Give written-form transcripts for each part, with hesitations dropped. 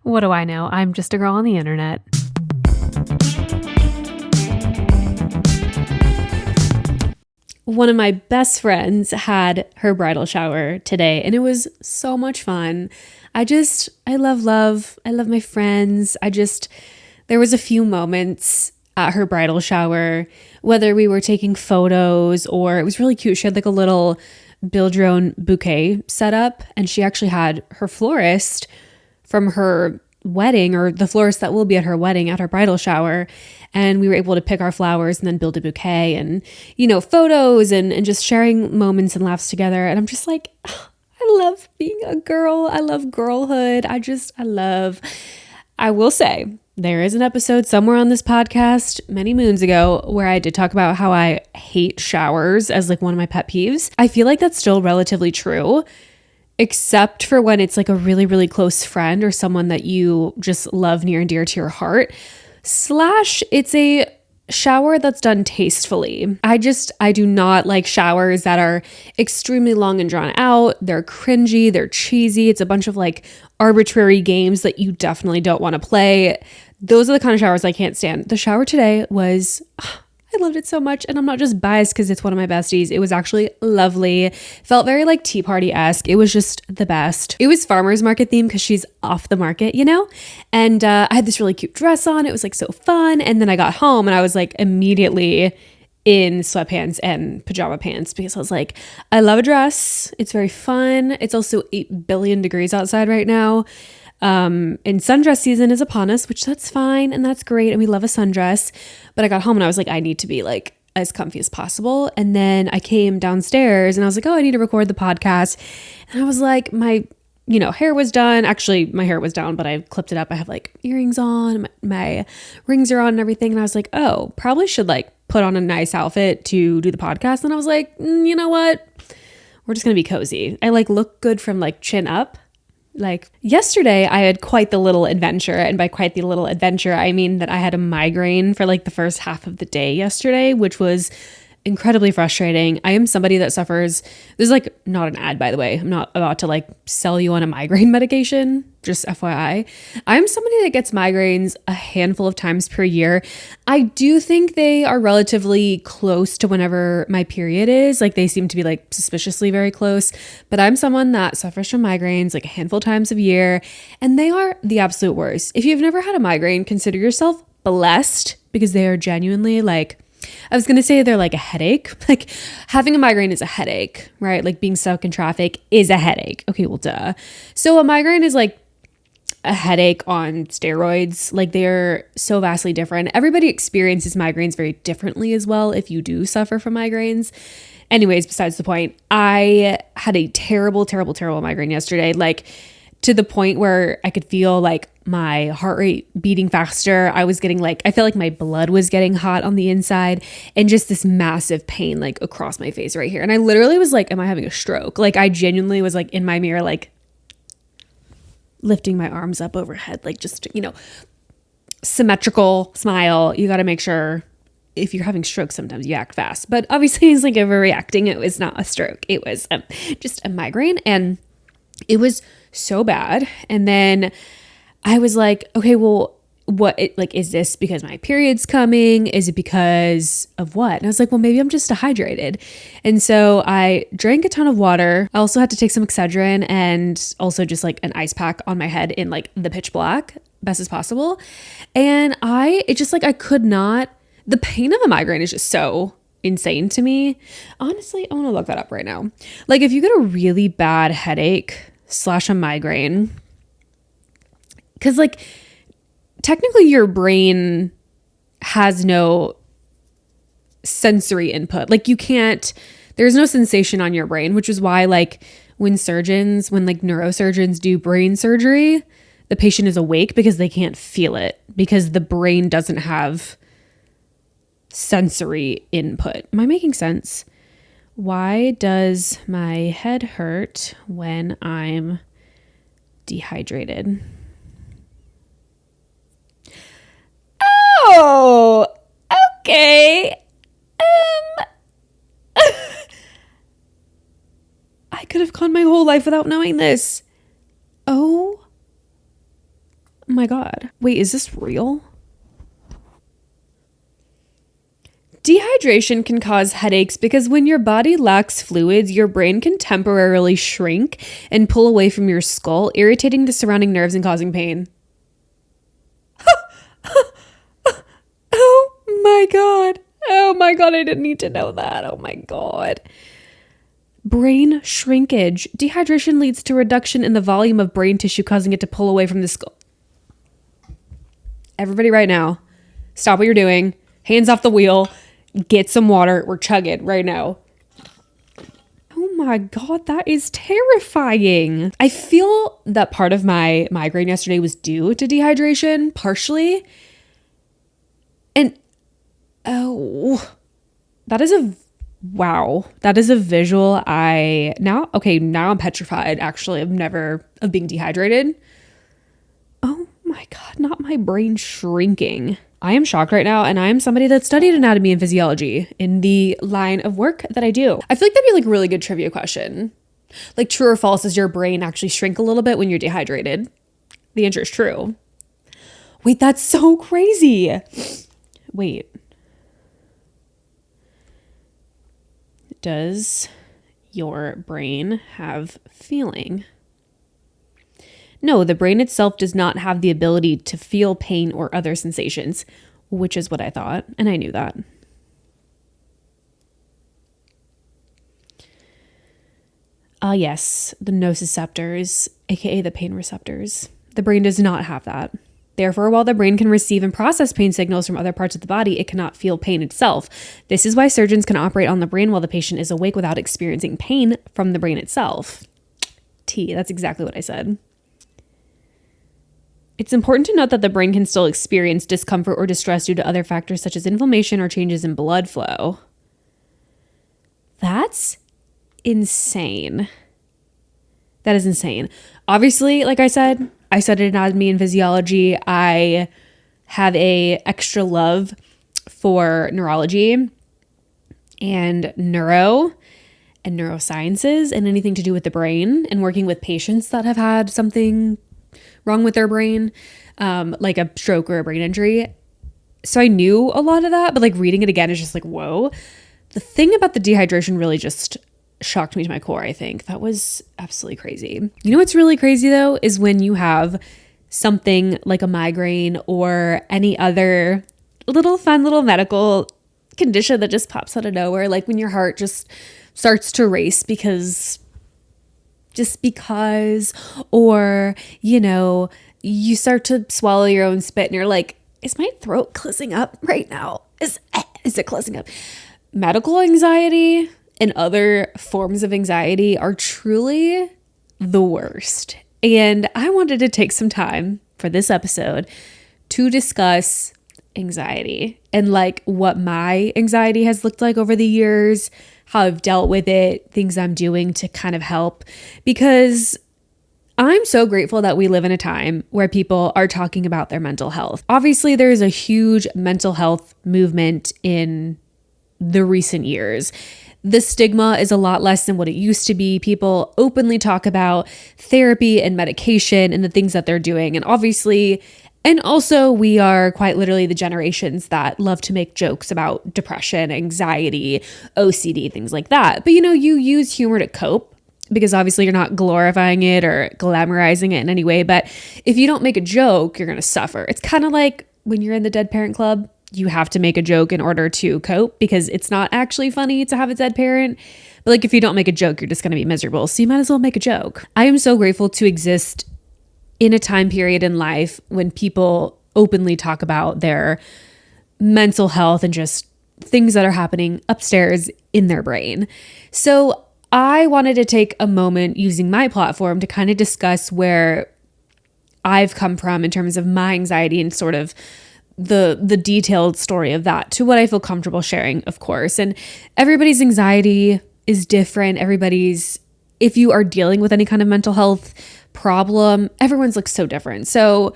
What do I know? I'm just a girl on the internet. One of my best friends had her bridal shower today, and it was so much fun. I love. I love my friends. There was a few moments at her bridal shower, whether we were taking photos or it was really cute. She had like a little build your own bouquet set up, and she actually had her florist from her wedding, or the florist that will be at her wedding, at her bridal shower. And we were able to pick our flowers and then build a bouquet and, photos and just sharing moments and laughs together. And I'm just like, I love being a girl. I love girlhood. I will say, there is an episode somewhere on this podcast many moons ago where I did talk about how I hate showers as like one of my pet peeves. I feel like that's still relatively true, except for when it's like a really, really close friend or someone that you just love near and dear to your heart. / it's a shower that's done tastefully. I do not like showers that are extremely long and drawn out. They're cringy, they're cheesy. It's a bunch of like arbitrary games that you definitely don't want to play. Those are the kind of showers I can't stand. The shower today was, I loved it so much. And I'm not just biased because it's one of my besties. It was actually lovely. Felt very like tea party-esque. It was just the best. It was farmer's market themed because she's off the market, And I had this really cute dress on. It was like so fun. And then I got home and I was like immediately in sweatpants and pajama pants because I was like, I love a dress. It's very fun. It's also 8 billion degrees outside right now. And sundress season is upon us, which that's fine and that's great. And we love a sundress. But I got home and I was like, I need to be like as comfy as possible. And then I came downstairs and I was like, oh, I need to record the podcast. And I was like, my hair was done. Actually, my hair was down, but I clipped it up. I have like earrings on, my rings are on and everything. And I was like, oh, probably should like put on a nice outfit to do the podcast. And I was like, you know what? We're just going to be cozy. I like look good from like chin up. Like yesterday, I had quite the little adventure. And by quite the little adventure, I mean that I had a migraine for like the first half of the day yesterday, which was incredibly frustrating. I am somebody that suffers. This is like not an ad, by the way. I'm not about to like sell you on a migraine medication, just FYI. I'm somebody that gets migraines a handful of times per year. I do think they are relatively close to whenever my period is. Like they seem to be like suspiciously very close, but I'm someone that suffers from migraines like a handful of times a year, and they are the absolute worst. If you've never had a migraine, consider yourself blessed because they are genuinely like, I was going to say they're like a headache. Like having a migraine is a headache, right? Like being stuck in traffic is a headache. Okay, well, duh. So a migraine is like a headache on steroids. Like they're so vastly different. Everybody experiences migraines very differently as well if you do suffer from migraines. Anyways, besides the point, I had a terrible, terrible, terrible migraine yesterday. Like to the point where I could feel like my heart rate beating faster. I was getting like, I felt like my blood was getting hot on the inside and just this massive pain like across my face right here. And I literally was like, am I having a stroke? Like I genuinely was like in my mirror, like lifting my arms up overhead, like just, symmetrical smile. You got to make sure if you're having strokes, sometimes you act fast, but obviously it's like overreacting. It was not a stroke. It was just a migraine, and it was so bad. And then I was like, okay, well, is this because my period's coming? Is it because of what? And I was like, well, maybe I'm just dehydrated. And so I drank a ton of water. I also had to take some Excedrin and also just like an ice pack on my head in like the pitch black, best as possible. And I could not, the pain of a migraine is just so insane to me. Honestly, I want to look that up right now. Like if you get a really bad headache / a migraine, because like technically your brain has no sensory input. Like there's no sensation on your brain, which is why like when like neurosurgeons do brain surgery, the patient is awake because they can't feel it because the brain doesn't have sensory input. Am I making sense? Why does my head hurt when I'm dehydrated? Oh, okay. I could have gone my whole life without knowing this. Oh my God. Wait, is this real? Dehydration can cause headaches because when your body lacks fluids, your brain can temporarily shrink and pull away from your skull, irritating the surrounding nerves and causing pain. Oh my God. Oh my God, I didn't need to know that. Oh my God. Brain shrinkage. Dehydration leads to reduction in the volume of brain tissue, causing it to pull away from the skull. Everybody right now, stop what you're doing. Hands off the wheel. Get some water. We're chugging right now. Oh my God, that is terrifying. I feel that part of my migraine yesterday was due to dehydration, partially. And that is a visual. Now I'm petrified actually of being dehydrated. Oh my God, not my brain shrinking. I am shocked right now, and I am somebody that studied anatomy and physiology in the line of work that I do. I feel like that'd be like a really good trivia question. Like, true or false, does your brain actually shrink a little bit when you're dehydrated? The answer is true. Wait, that's so crazy. Wait. Does your brain have feeling? No, the brain itself does not have the ability to feel pain or other sensations, which is what I thought, and I knew that. Yes, the nociceptors, aka the pain receptors. The brain does not have that. Therefore, while the brain can receive and process pain signals from other parts of the body, it cannot feel pain itself. This is why surgeons can operate on the brain while the patient is awake without experiencing pain from the brain itself. That's exactly what I said. It's important to note that the brain can still experience discomfort or distress due to other factors such as inflammation or changes in blood flow. That's insane. That is insane. Obviously, like I said, I studied anatomy and physiology. I have a extra love for neurology and neurosciences and anything to do with the brain and working with patients that have had something wrong with their brain, like a stroke or a brain injury. So I knew a lot of that, but like reading it again is just like, whoa. The thing about the dehydration really just shocked me to my core, I think. That was absolutely crazy. You know what's really crazy though, is when you have something like a migraine or any other fun little medical condition that just pops out of nowhere, like when your heart just starts to race because, or, you start to swallow your own spit and you're like, is my throat closing up right now? Is it closing up? Medical anxiety and other forms of anxiety are truly the worst. And I wanted to take some time for this episode to discuss anxiety and like what my anxiety has looked like over the years, how I've dealt with it, things I'm doing to kind of help, because I'm so grateful that we live in a time where people are talking about their mental health. Obviously, there's a huge mental health movement in the recent years. The stigma is a lot less than what it used to be. People openly talk about therapy and medication and the things that they're doing. And obviously, and also we are quite literally the generations that love to make jokes about depression, anxiety, OCD, things like that. But you use humor to cope because obviously you're not glorifying it or glamorizing it in any way. But if you don't make a joke, you're going to suffer. It's kind of like when you're in the Dead Parent Club. You have to make a joke in order to cope because it's not actually funny to have a dead parent. But like if you don't make a joke, you're just going to be miserable. So you might as well make a joke. I am so grateful to exist in a time period in life when people openly talk about their mental health and just things that are happening upstairs in their brain. So I wanted to take a moment using my platform to kind of discuss where I've come from in terms of my anxiety and sort of the detailed story of that to what I feel comfortable sharing, of course. And everybody's anxiety is different. If you are dealing with any kind of mental health problem, everyone's looks so different. So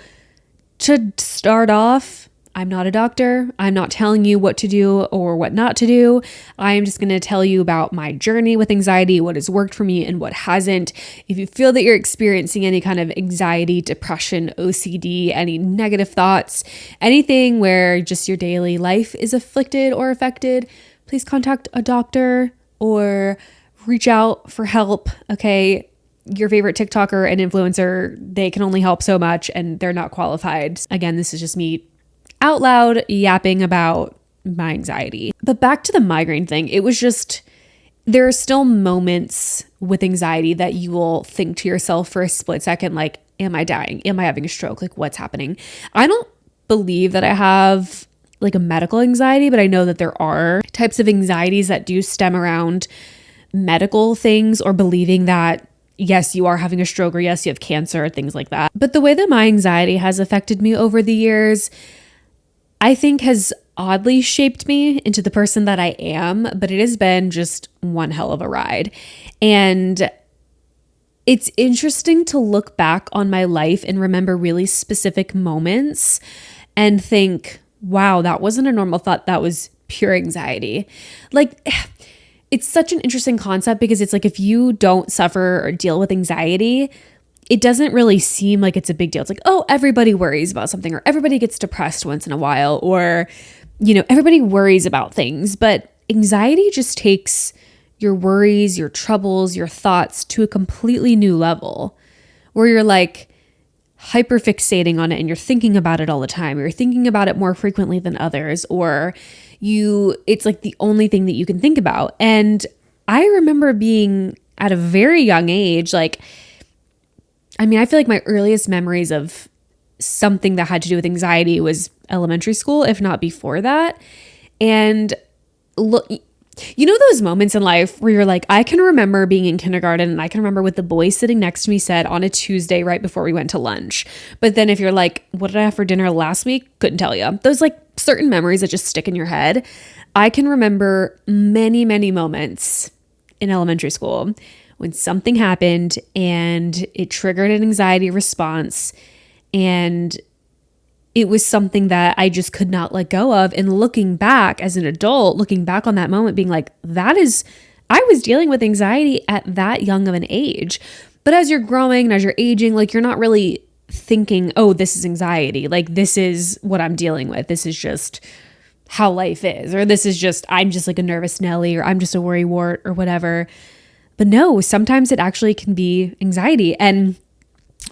to start off, I'm not a doctor. I'm not telling you what to do or what not to do. I am just going to tell you about my journey with anxiety, what has worked for me and what hasn't. If you feel that you're experiencing any kind of anxiety, depression, OCD, any negative thoughts, anything where just your daily life is afflicted or affected, please contact a doctor or reach out for help. Okay. Your favorite TikToker and influencer, they can only help so much and they're not qualified. Again, this is just me out loud yapping about my anxiety. But back to the migraine thing, it was just, there are still moments with anxiety that you will think to yourself for a split second, like, am I dying? Am I having a stroke? Like, what's happening? I don't believe that I have like a medical anxiety, but I know that there are types of anxieties that do stem around medical things or believing that yes, you are having a stroke or yes, you have cancer, things like that. But the way that my anxiety has affected me over the years, I think has oddly shaped me into the person that I am, but it has been just one hell of a ride. And it's interesting to look back on my life and remember really specific moments and think, wow, that wasn't a normal thought. That was pure anxiety. Like, it's such an interesting concept because it's like if you don't suffer or deal with anxiety, it doesn't really seem like it's a big deal. It's like, oh, everybody worries about something or everybody gets depressed once in a while or, you know, everybody worries about things. But anxiety just takes your worries, your troubles, your thoughts to a completely new level where you're like hyperfixating on it and you're thinking about it all the time. You're thinking about it more frequently than others, or it's like the only thing that you can think about. And I remember being at a very young age, like, I mean, I feel like my earliest memories of something that had to do with anxiety was elementary school, if not before that. And look, you know those moments in life where you're like, I can remember being in kindergarten and I can remember what the boy sitting next to me said on a Tuesday right before we went to lunch. But then if you're like, what did I have for dinner last week? Couldn't tell you. Those like certain memories that just stick in your head. I can remember many, many moments in elementary school when something happened and it triggered an anxiety response, and it was something that I just could not let go of. And looking back as an adult, looking back on that moment, being like, I was dealing with anxiety at that young of an age. But as you're growing and as you're aging, like you're not really thinking, oh, this is anxiety. Like this is what I'm dealing with. This is just how life is, or this is just, I'm just like a nervous Nelly, or I'm just a worrywart or whatever. But no, sometimes it actually can be anxiety. And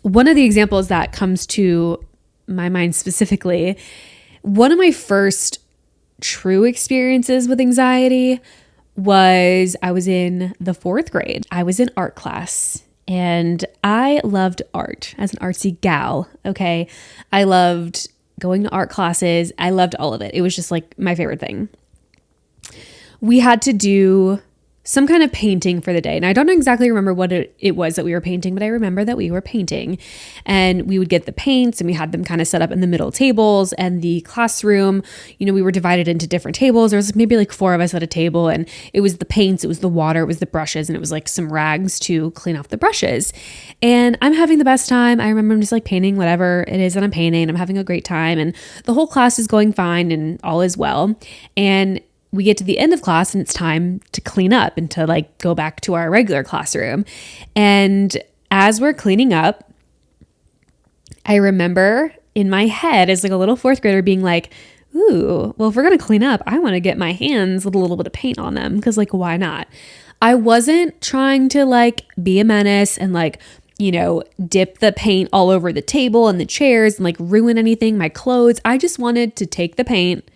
one of the examples that comes to my mind specifically, one of my first true experiences with anxiety was I was in the 4th grade. I was in art class and I loved art as an artsy gal. Okay. I loved going to art classes. I loved all of it. It was just like my favorite thing. We had to do some kind of painting for the day. And I don't exactly remember what it was that we were painting, but I remember that we were painting and we would get the paints and we had them kind of set up in the middle tables, and the classroom, you know, we were divided into different tables. There was maybe like 4 of us at a table, and it was the paints, it was the water, it was the brushes, and it was like some rags to clean off the brushes. And I'm having the best time. I remember I'm just like painting whatever it is that I'm painting. I'm having a great time and the whole class is going fine and all is well. And we get to the end of class and it's time to clean up and to like go back to our regular classroom. And as we're cleaning up, I remember in my head as like a little 4th grader being like, ooh, well, if we're going to clean up, I want to get my hands with a little bit of paint on them. Cause like, why not? I wasn't trying to like be a menace and like, you know, dip the paint all over the table and the chairs and like ruin anything, my clothes. I just wanted to take the paint,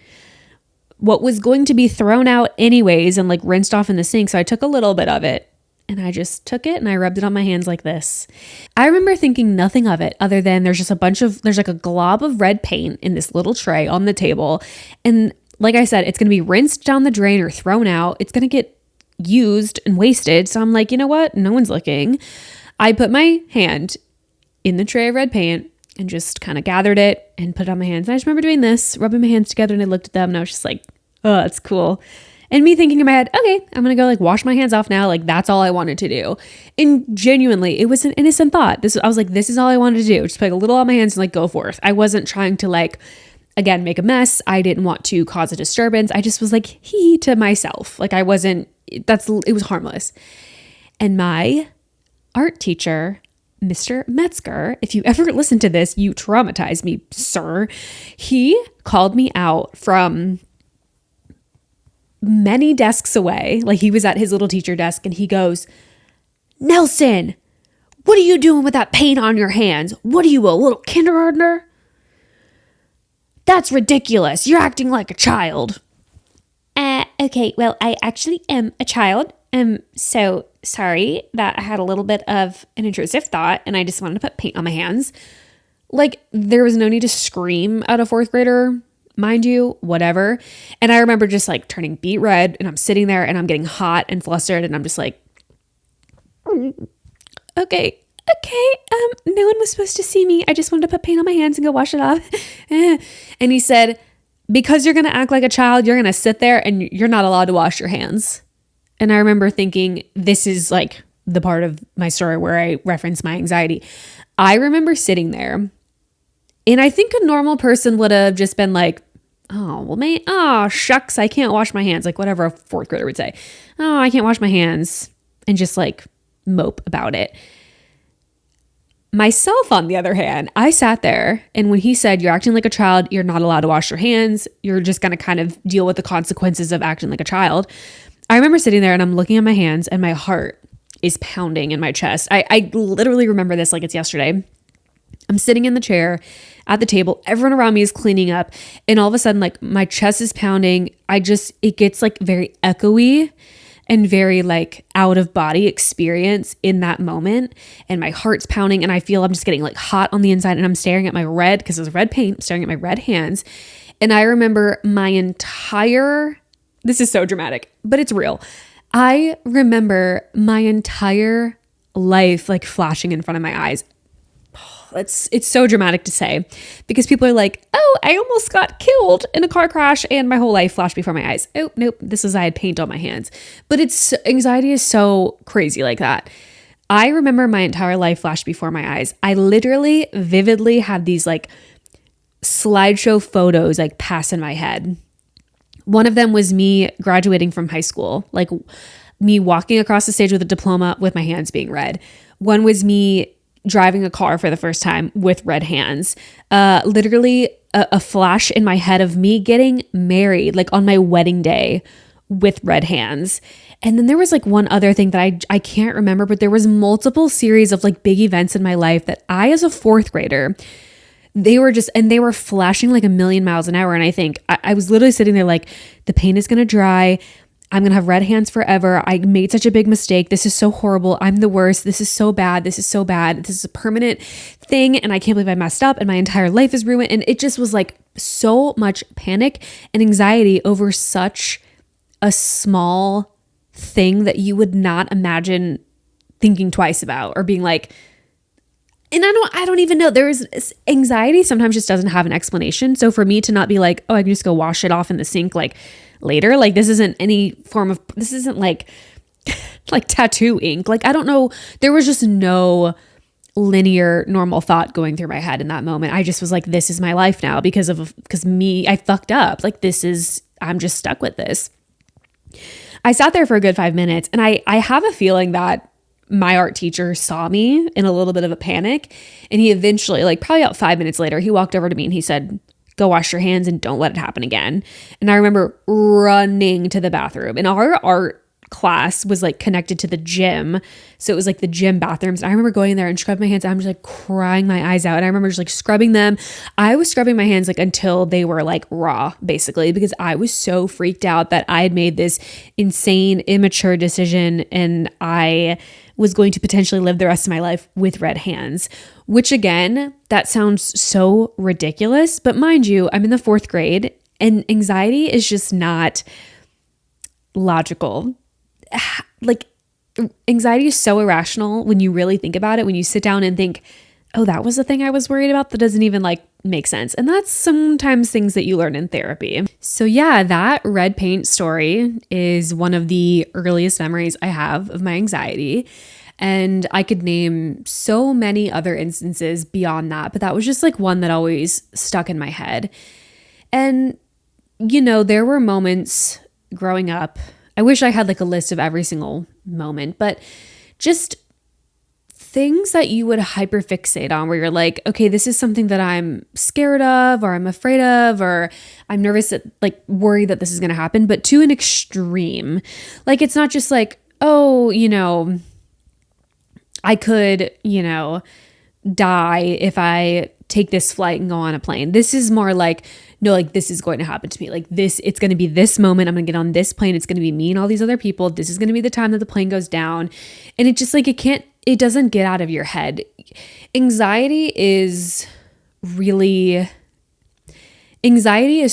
what was going to be thrown out anyways, and like rinsed off in the sink. So I took a little bit of it and I just took it and I rubbed it on my hands like this. I remember thinking nothing of it other than there's like a glob of red paint in this little tray on the table. And like I said, it's going to be rinsed down the drain or thrown out. It's going to get used and wasted. So I'm like, you know what? No one's looking. I put my hand in the tray of red paint and just kind of gathered it and put it on my hands. And I just remember doing this, rubbing my hands together, and I looked at them and I was just like, oh, that's cool. And me thinking in my head, okay, I'm going to go like wash my hands off now. Like that's all I wanted to do. And genuinely, it was an innocent thought. I was like, this is all I wanted to do. Just put a little on my hands and like go forth. I wasn't trying to like again, make a mess. I didn't want to cause a disturbance. I just was like, hee to myself. Like it was harmless. And my art teacher, Mr. Metzger, if you ever listen to this, you traumatized me, sir. He called me out from many desks away. Like he was at his little teacher desk and he goes, Nelson, what are you doing with that paint on your hands? What are you, a little kindergartner? That's ridiculous. You're acting like a child. Okay, well, I actually am a child. So sorry that I had a little bit of an intrusive thought and I just wanted to put paint on my hands. Like there was no need to scream at a fourth grader, mind you, whatever. And I remember just like turning beet red and I'm sitting there and I'm getting hot and flustered and I'm just like, okay, no one was supposed to see me. I just wanted to put paint on my hands and go wash it off. And he said, because you're going to act like a child, you're going to sit there and you're not allowed to wash your hands. And I remember thinking, this is like the part of my story where I reference my anxiety. I remember sitting there and I think a normal person would have just been like, oh, well, man, oh, shucks, I can't wash my hands. Like whatever a fourth grader would say. Oh, I can't wash my hands. And just like mope about it. Myself, on the other hand, I sat there and when he said, you're acting like a child, you're not allowed to wash your hands, you're just going to kind of deal with the consequences of acting like a child. I remember sitting there and I'm looking at my hands and my heart is pounding in my chest. I literally remember this like it's yesterday. I'm sitting in the chair at the table. Everyone around me is cleaning up. And all of a sudden, like my chest is pounding. It gets like very echoey and very like out of body experience in that moment. And my heart's pounding and I feel I'm just getting like hot on the inside and I'm staring at my red, because it was red paint, I'm staring at my red hands. And I remember this is so dramatic, but it's real. I remember my entire life like flashing in front of my eyes. It's so dramatic to say because people are like, oh, I almost got killed in a car crash and my whole life flashed before my eyes. Oh, nope. I had paint on my hands. But anxiety is so crazy like that. I remember my entire life flashed before my eyes. I literally vividly had these like slideshow photos like pass in my head. One of them was me graduating from high school, like me walking across the stage with a diploma with my hands being red. One was me driving a car for the first time with red hands. Literally a flash in my head of me getting married, like on my wedding day with red hands. And then there was like one other thing that I can't remember, but there was multiple series of like big events in my life that I, as a fourth grader, they were flashing like a million miles an hour. And I think I was literally sitting there like, the paint is going to dry. I'm going to have red hands forever. I made such a big mistake. This is so horrible. I'm the worst. This is so bad. This is so bad. This is a permanent thing. And I can't believe I messed up and my entire life is ruined. And it just was like so much panic and anxiety over such a small thing that you would not imagine thinking twice about or being like, and I don't even know. There's anxiety sometimes just doesn't have an explanation. So for me to not be like, oh, I can just go wash it off in the sink like later, like this isn't like like tattoo ink. Like I don't know. There was just no linear normal thought going through my head in that moment. I just was like, this is my life now because me, I fucked up. Like I'm just stuck with this. I sat there for a good 5 minutes and I have a feeling that my art teacher saw me in a little bit of a panic and he eventually, like probably about 5 minutes later, he walked over to me and he said, go wash your hands and don't let it happen again. And I remember running to the bathroom, and our art class was like connected to the gym. So it was like the gym bathrooms. And I remember going there and scrubbing my hands. And I'm just like crying my eyes out. And I remember just like scrubbing them. I was scrubbing my hands like until they were like raw, basically, because I was so freaked out that I had made this insane, immature decision. And I was going to potentially live the rest of my life with red hands, which again, that sounds so ridiculous. But mind you, I'm in the 4th grade and anxiety is just not logical. Like anxiety is so irrational when you really think about it, when you sit down and think, oh, that was the thing I was worried about. That doesn't even like make sense. And that's sometimes things that you learn in therapy. So yeah, that red paint story is one of the earliest memories I have of my anxiety. And I could name so many other instances beyond that, but that was just like one that always stuck in my head. And, there were moments growing up. I wish I had like a list of every single moment, but just things that you would hyperfixate on where you're like, okay, this is something that I'm scared of, or I'm afraid of, or I'm nervous, like worried that this is going to happen, but to an extreme. Like, it's not just like, oh, I could, die if I take this flight and go on a plane. This is more like, no, like this is going to happen to me. Like this, it's going to be this moment. I'm going to get on this plane. It's going to be me and all these other people. This is going to be the time that the plane goes down. And it just like, it doesn't get out of your head. Anxiety is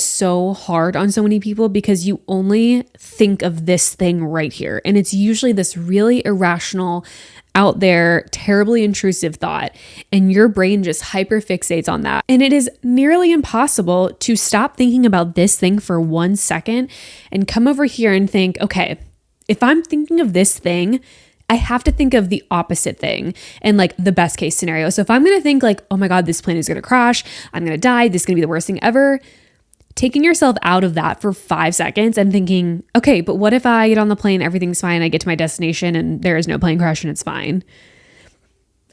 so hard on so many people because you only think of this thing right here. And it's usually this really irrational, out there, terribly intrusive thought. And your brain just hyperfixates on that. And it is nearly impossible to stop thinking about this thing for 1 second and come over here and think, okay, if I'm thinking of this thing, I have to think of the opposite thing and like the best case scenario. So if I'm going to think like, oh my God, this plane is going to crash, I'm going to die, this is going to be the worst thing ever, taking yourself out of that for 5 seconds and thinking, okay, but what if I get on the plane, everything's fine, I get to my destination and there is no plane crash and it's fine.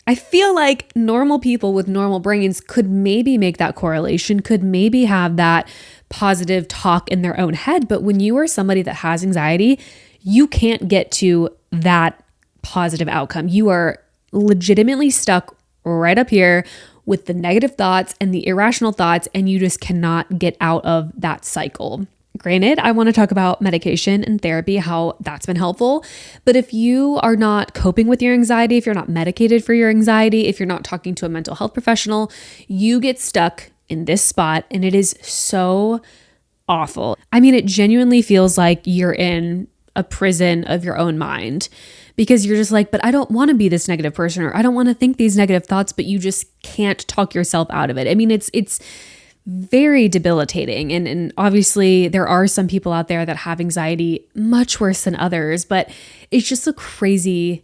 I feel like normal people with normal brains could maybe make that correlation, could maybe have that positive talk in their own head. But when you are somebody that has anxiety, you can't get to that positive outcome. You are legitimately stuck right up here with the negative thoughts and the irrational thoughts, and you just cannot get out of that cycle. Granted, I want to talk about medication and therapy, how that's been helpful. But if you are not coping with your anxiety, if you're not medicated for your anxiety, if you're not talking to a mental health professional, you get stuck in this spot, and it is so awful. I mean, it genuinely feels like you're in a prison of your own mind because you're just like, but I don't want to be this negative person, or I don't want to think these negative thoughts, but you just can't talk yourself out of it. I mean, it's very debilitating. And obviously there are some people out there that have anxiety much worse than others, but it's just a crazy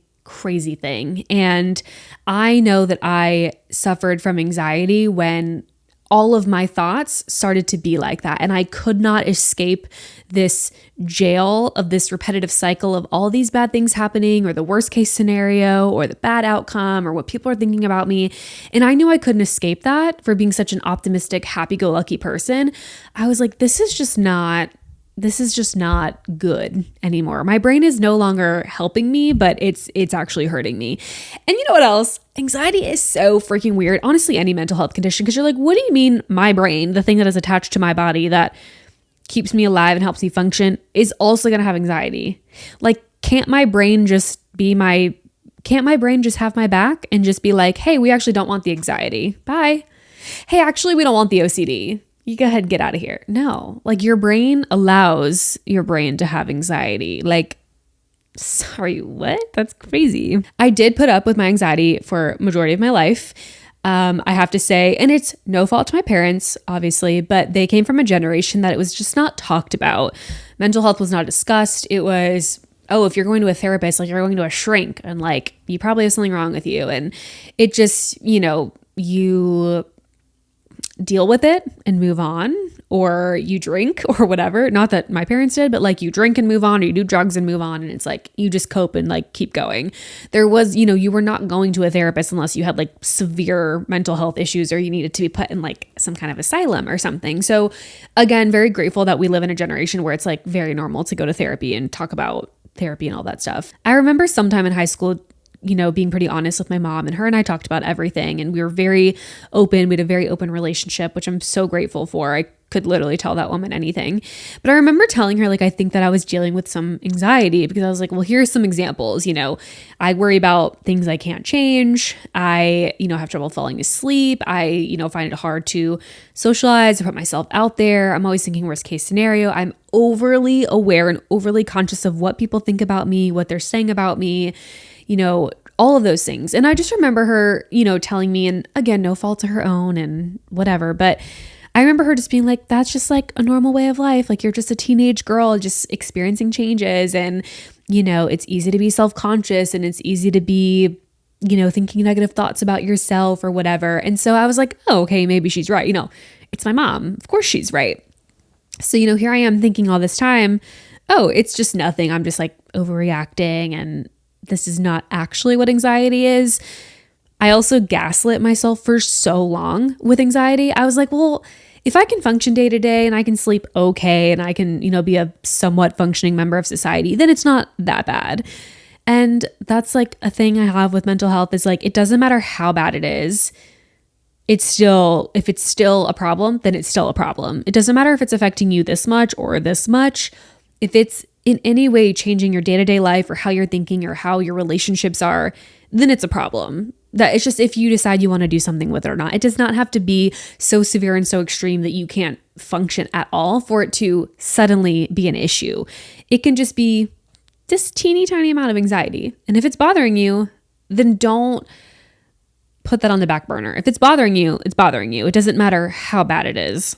thing. And I know that I suffered from anxiety when all of my thoughts started to be like that. And I could not escape this jail of this repetitive cycle of all these bad things happening, or the worst case scenario, or the bad outcome, or what people are thinking about me. And I knew I couldn't escape that for being such an optimistic, happy-go-lucky person. I was like, this is just not good anymore. My brain is no longer helping me, but it's actually hurting me. And you know what else? Anxiety is so freaking weird. Honestly, any mental health condition, because you're like, what do you mean my brain, the thing that is attached to my body that keeps me alive and helps me function, is also going to have anxiety? Like, can't my brain just have my back and just be like, hey, we actually don't want the anxiety. Bye. Hey, actually, we don't want the OCD. You go ahead and get out of here. No, like your brain allows your brain to have anxiety. Like, sorry, what? That's crazy. I did put up with my anxiety for majority of my life. I have to say, and it's no fault to my parents, obviously, but they came from a generation that it was just not talked about. Mental health was not discussed. It was, oh, if you're going to a therapist, like you're going to a shrink, and like you probably have something wrong with you. And it just, you deal with it and move on, or you drink or whatever. Not that my parents did, but like you drink and move on, or you do drugs and move on. And it's like, you just cope and like keep going. There was, you were not going to a therapist unless you had like severe mental health issues, or you needed to be put in like some kind of asylum or something. So again, very grateful that we live in a generation where it's like very normal to go to therapy and talk about therapy and all that stuff. I remember sometime in high school, being pretty honest with my mom, and her and I talked about everything, and we were very open. We had a very open relationship, which I'm so grateful for. I could literally tell that woman anything. But I remember telling her, like, I think that I was dealing with some anxiety, because I was like, well, here's some examples. I worry about things I can't change. I, have trouble falling asleep. I, find it hard to socialize or put myself out there. I'm always thinking worst case scenario. I'm overly aware and overly conscious of what people think about me, what they're saying about me, all of those things. And I just remember her, telling me, and again, no fault to her own and whatever, but I remember her just being like, that's just like a normal way of life. Like, you're just a teenage girl just experiencing changes, and, it's easy to be self-conscious, and it's easy to be, thinking negative thoughts about yourself or whatever. And so I was like, oh, okay, maybe she's right. It's my mom. Of course she's right. So, here I am thinking all this time, oh, it's just nothing. I'm just like overreacting, and this is not actually what anxiety is. I also gaslit myself for so long with anxiety. I was like, well, if I can function day to day and I can sleep okay and I can, be a somewhat functioning member of society, then it's not that bad. And that's like a thing I have with mental health is like, it doesn't matter how bad it is. If it's still a problem, then it's still a problem. It doesn't matter if it's affecting you this much or this much. If it's in any way changing your day-to-day life or how you're thinking or how your relationships are, then it's a problem. That it's just if you decide you want to do something with it or not. It does not have to be so severe and so extreme that you can't function at all for it to suddenly be an issue. It can just be this teeny tiny amount of anxiety. And if it's bothering you, then don't put that on the back burner. If it's bothering you, it's bothering you. It doesn't matter how bad it is.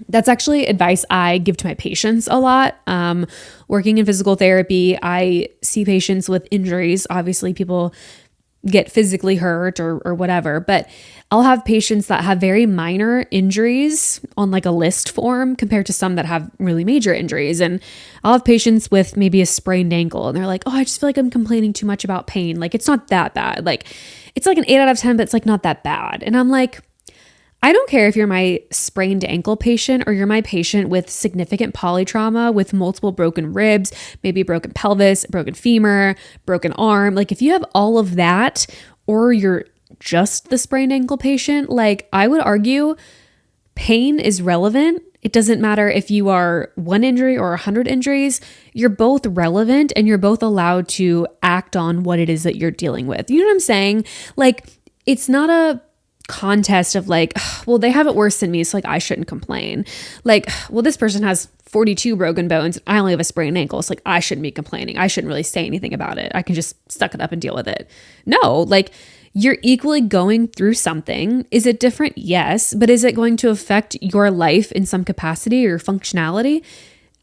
That's actually advice I give to my patients a lot. Working in physical therapy, I see patients with injuries. Obviously, people get physically hurt or whatever, but I'll have patients that have very minor injuries on like a list form compared to some that have really major injuries. And I'll have patients with maybe a sprained ankle and they're like, oh, I just feel like I'm complaining too much about pain. Like, it's not that bad. Like, it's like an 8 out of 10, but it's like not that bad. And I'm like, I don't care if you're my sprained ankle patient or you're my patient with significant polytrauma with multiple broken ribs, maybe a broken pelvis, broken femur, broken arm. Like if you have all of that, or you're just the sprained ankle patient, like I would argue pain is relevant. It doesn't matter if you are 1 injury or 100 injuries, you're both relevant and you're both allowed to act on what it is that you're dealing with. You know what I'm saying? Like it's not a contest of like, well, they have it worse than me, so like I shouldn't complain. Like, well, this person has 42 broken bones. I only have a sprained ankle. So like I shouldn't be complaining. I shouldn't really say anything about it. I can just suck it up and deal with it. No, like you're equally going through something. Is it different? Yes. But is it going to affect your life in some capacity or your functionality?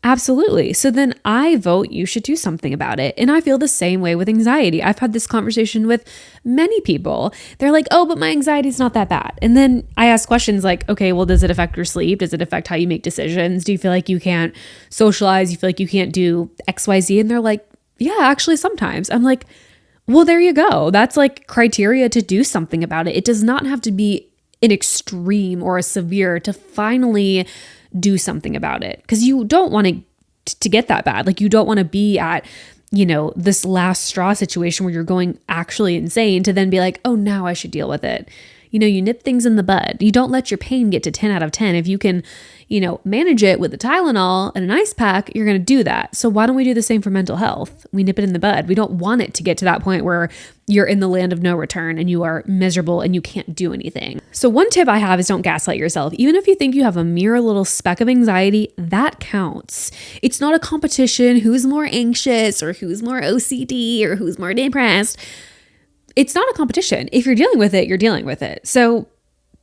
Absolutely. So then I vote you should do something about it. And I feel the same way with anxiety. I've had this conversation with many people. They're like, oh, but my anxiety is not that bad. And then I ask questions like, okay, well, does it affect your sleep? Does it affect how you make decisions? Do you feel like you can't socialize? You feel like you can't do XYZ? And they're like, yeah, actually sometimes. I'm like, well, there you go. That's like criteria to do something about it. It does not have to be an extreme or a severe to finally do something about it, because you don't want to get that bad. Like you don't want to be at, this last straw situation where you're going actually insane to then be like, oh, now I should deal with it. You nip things in the bud. You don't let your pain get to 10 out of 10. If you can, manage it with a Tylenol and an ice pack, you're going to do that. So why don't we do the same for mental health? We nip it in the bud. We don't want it to get to that point where you're in the land of no return and you are miserable and you can't do anything. So one tip I have is don't gaslight yourself. Even if you think you have a mere little speck of anxiety, that counts. It's not a competition who's more anxious or who's more OCD or who's more depressed. It's not a competition. If you're dealing with it, you're dealing with it. So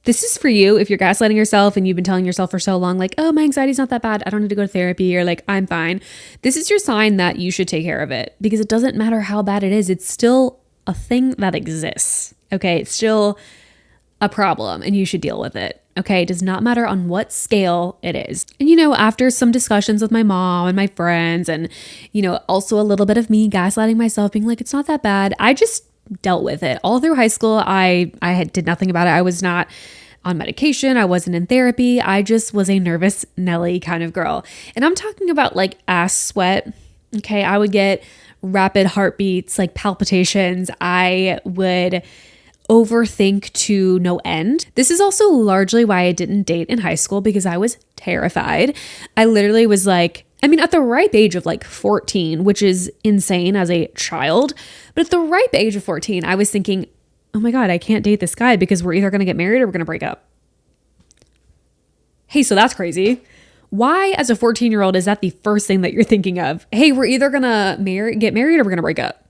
this is for you. If you're gaslighting yourself and you've been telling yourself for so long, like, oh, my anxiety's not that bad, I don't need to go to therapy, or like, I'm fine. This is your sign that you should take care of it, because it doesn't matter how bad it is. It's still a thing that exists. Okay. It's still a problem and you should deal with it. Okay. It does not matter on what scale it is. And, after some discussions with my mom and my friends and, also a little bit of me gaslighting myself, being like, it's not that bad, I just dealt with it. All through high school, I did nothing about it. I was not on medication. I wasn't in therapy. I just was a nervous Nelly kind of girl. And I'm talking about like ass sweat. Okay. I would get rapid heartbeats, like palpitations. I would overthink to no end. This is also largely why I didn't date in high school, because I was terrified. I literally was like, at the ripe age of like 14, which is insane as a child, but at the ripe age of 14, I was thinking, oh my God, I can't date this guy because we're either going to get married or we're going to break up. Hey, so that's crazy. Why, as a 14-year-old, is that the first thing that you're thinking of? Hey, we're either going to get married or we're going to break up.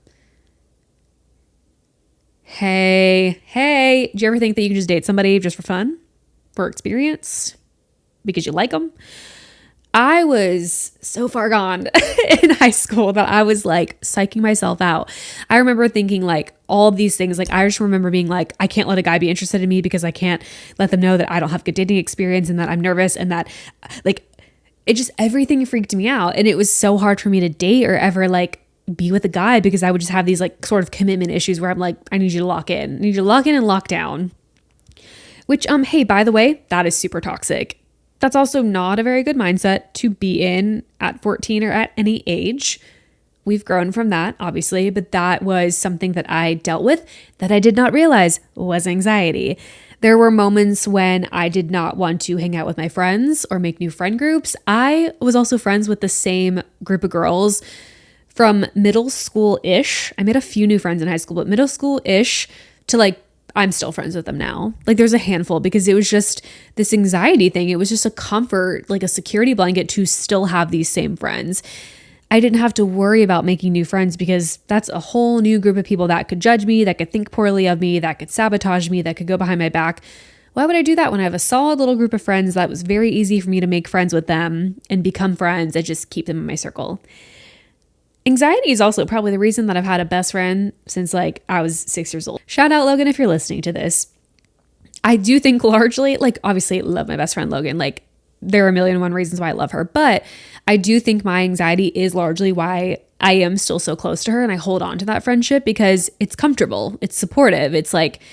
Hey, do you ever think that you can just date somebody just for fun, for experience, because you like them? I was so far gone in high school that I was like psyching myself out. I remember thinking like all of these things. Like I just remember being like, I can't let a guy be interested in me because I can't let them know that I don't have good dating experience and that I'm nervous and that like it just, everything freaked me out. And it was so hard for me to date or ever like be with a guy because I would just have these like sort of commitment issues where I'm like, I need you to lock in. I need you to lock in and lock down. Which, hey, by the way, that is super toxic. That's also not a very good mindset to be in at 14 or at any age. We've grown from that, obviously, but that was something that I dealt with that I did not realize was anxiety. There were moments when I did not want to hang out with my friends or make new friend groups. I was also friends with the same group of girls from middle school-ish. I made a few new friends in high school, but middle school-ish to like, I'm still friends with them now. Like there's a handful because it was just this anxiety thing. It was just a comfort, like a security blanket to still have these same friends. I didn't have to worry about making new friends because that's a whole new group of people that could judge me, that could think poorly of me, that could sabotage me, that could go behind my back. Why would I do that when I have a solid little group of friends that was very easy for me to make friends with them and become friends and just keep them in my circle? Anxiety is also probably the reason that I've had a best friend since like I was 6 years old. Shout out Logan if you're listening to this. I do think largely, like obviously love my best friend Logan. Like there are a million and one reasons why I love her, but I do think my anxiety is largely why I am still so close to her and I hold on to that friendship because it's comfortable. It's supportive. It's like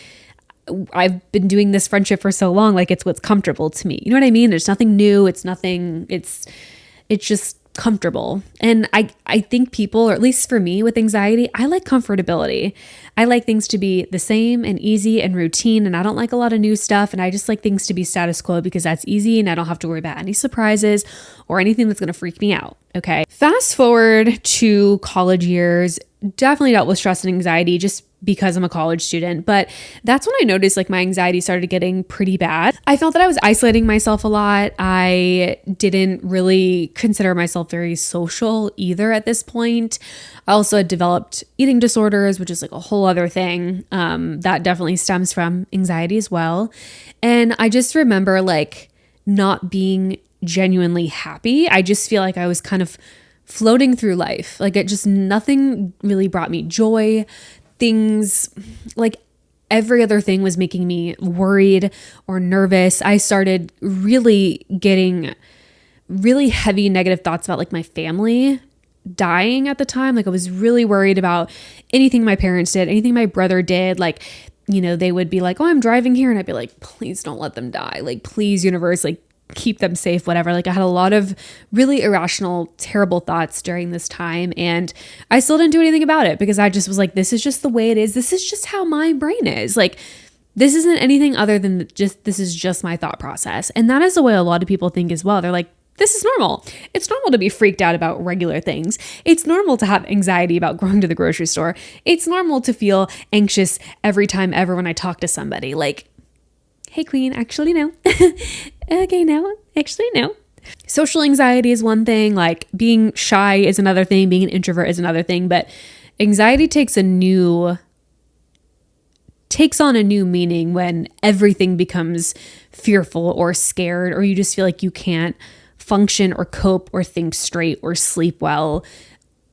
I've been doing this friendship for so long, like it's what's comfortable to me. You know what I mean? There's nothing new. It's nothing, it's just comfortable. And I think people, or at least for me with anxiety, I like comfortability. I like things to be the same and easy and routine. And I don't like a lot of new stuff. And I just like things to be status quo because that's easy and I don't have to worry about any surprises or anything that's going to freak me out. Okay. Fast forward to college years, definitely dealt with stress and anxiety just because I'm a college student. But that's when I noticed like my anxiety started getting pretty bad. I felt that I was isolating myself a lot. I didn't really consider myself very social either at this point. I also had developed eating disorders, which is like a whole other thing. That definitely stems from anxiety as well. And I just remember like not being genuinely happy. I just feel like I was kind of floating through life. Like it just, nothing really brought me joy. Things like every other thing was making me worried or nervous. I started really getting really heavy negative thoughts about like my family dying at the time. Like I was really worried about anything my parents did, anything my brother did. Like, you know, they would be like, oh, I'm driving here. And I'd be like, please don't let them die. Like, please, universe, like keep them safe, whatever. Like I had a lot of really irrational, terrible thoughts during this time. And I still didn't do anything about it because I just was like, this is just the way it is. This is just how my brain is. Like, this isn't anything other than just, this is just my thought process. And that is the way a lot of people think as well. They're like, this is normal. It's normal to be freaked out about regular things. It's normal to have anxiety about going to the grocery store. It's normal to feel anxious every time ever when I talk to somebody. Like, hey queen, actually no. Okay, no, actually no. Social anxiety is one thing, like being shy is another thing, being an introvert is another thing, but anxiety takes on a new meaning when everything becomes fearful or scared, or you just feel like you can't function or cope or think straight or sleep well,